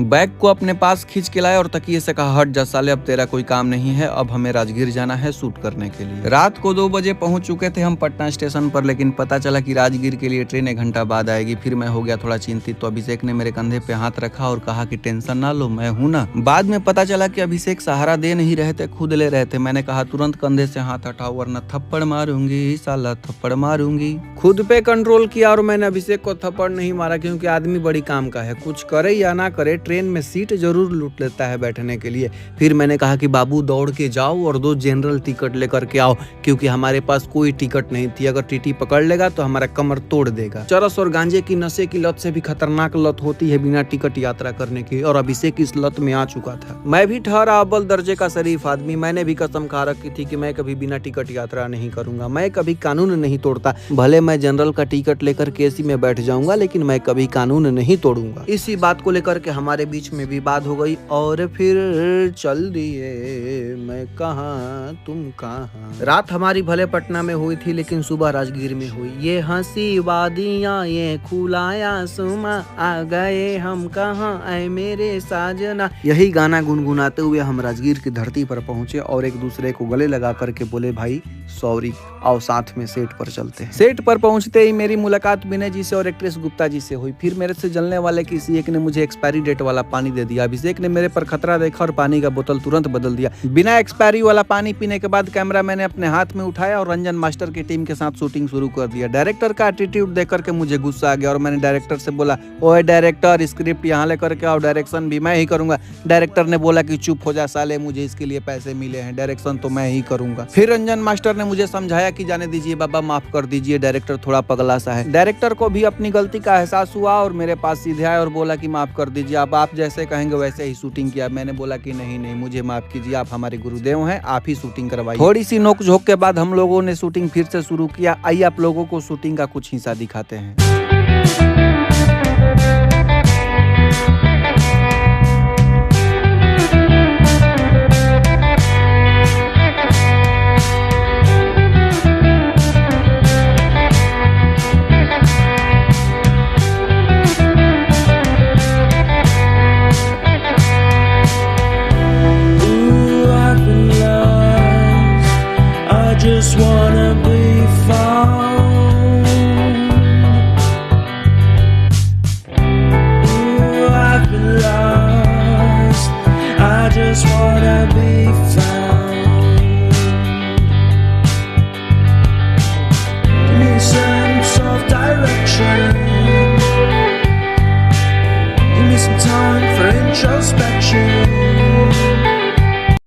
Bag को अपने पास खींच के लाया और तकिए से कहा, हट जा साले, अब तेरा कोई काम नहीं है, अब हमें राजगीर जाना है शूट करने के लिए। रात को 2 बजे पहुंच चुके थे हम पटना स्टेशन पर, लेकिन पता चला कि राजगीर के लिए ट्रेन 1 घंटा बाद आएगी। फिर मैं हो गया थोड़ा चिंतित, तो अभिषेक ने मेरे कंधे पे हाथ रखा और कहा कि टेंशन ना लो, मैं हूं ना। बाद में पता चला कि अभिषेक सहारा दे नहीं रहे थे, खुद ले रहे थे। मैंने कहा तुरंत कंधे से हाथ हटाओ वरना थप्पड़ मारूंगी साला, थप्पड़ मारूंगी। खुद पे कंट्रोल किया और मैंने अभिषेक को थप्पड़ नहीं मारा, क्योंकि आदमी बड़ी काम का है, कुछ करे या ना करे ट्रेन में सीट जरूर लूट लेता है बैठने के लिए। फिर मैंने कहा कि बाबू दौड़ के जाओ और 2 जनरल टिकट लेकर के आओ, क्योंकि हमारे पास कोई टिकट नहीं थी। अगर टीटी पकड़ लेगा तो हमारा कमर तोड़ देगा। चरस और गांजे की नशे की लत से भी खतरनाक लत होती है बिना टिकट यात्रा करने की, और अभिषेक इस लत में आ चुका था। मैं भी ठहरा अव्वल दर्जे का शरीफ आदमी, मैंने भी कसम खा रखी थी कि मैं कभी बिना टिकट यात्रा नहीं करूंगा। मैं कभी कानून नहीं तोड़ता, भले मैं जनरल का टिकट लेकर के एसी में बैठ जाऊंगा, लेकिन मैं कभी कानून नहीं तोड़ूंगा। इसी बात को लेकर के हमारे बीच में विवाद हो गई और फिर चल दिए मैं कहां तुम कहां। रात हमारी भले पटना में हुई थी, लेकिन सुबह राजगीर में हुई। ये हंसी वादियां ये खुलाया सुमा, आ गए हम कहां ऐ मेरे साजना। यही गाना गुनगुनाते हुए हम राजगीर की धरती पर पहुंचे और एक दूसरे को गले लगा करके बोले, भाई सॉरी, आओ साथ में सेट पर चलते हैं। सेट पर पहुंचते ही मेरी मुलाकात विनय जी से और एक्ट्रेस गुप्ता जी से हुई। फिर मेरे से जलने वाले किसी एक ने मुझे एक्सपायरी डेट वाला पानी दे दिया। अभिषेक ने मेरे पर खतरा देखा और पानी का बोतल तुरंत बदल दिया। बिना एक्सपायरी वाला पानी पीने के बाद कैमरा मैंने अपने हाथ में उठाया और रंजन मास्टर की टीम के साथ शूटिंग शुरू कर दिया। डायरेक्टर का एटीट्यूड देख करके मुझे गुस्सा आ गया और मैंने डायरेक्टर से बोला, ओए डायरेक्टर, स्क्रिप्ट यहाँ लेकर के आओ, डायरेक्शन भी मैं ही करूंगा। डायरेक्टर ने बोला कि चुप हो जा साले, मुझे इसके लिए पैसे मिले हैं, डायरेक्शन तो मैं ही करूंगा। फिर रंजन मास्टर ने मुझे समझाया कि जाने दीजिए बाबा, माफ कर दीजिए, डायरेक्टर थोड़ा पगला सा है। डायरेक्टर को भी अपनी गलती का एहसास हुआ और मेरे पास सीधे आया और बोला कि माफ कर दीजिए, अब आप जैसे कहेंगे वैसे ही शूटिंग किया। मैंने बोला कि नहीं, मुझे माफ कीजिए, आप हमारे गुरुदेव हैं, आप ही शूटिंग करवाइए। थोड़ी सी नोक-झोंक के बाद हम लोगों ने शूटिंग फिर से शुरू किया। आइए आप लोगों को शूटिंग का कुछ हिस्सा दिखाते हैं। Just wanna be found. Ooh, I've been lost. I just wanna be found. Give me some soft direction. Give me some time for introspection.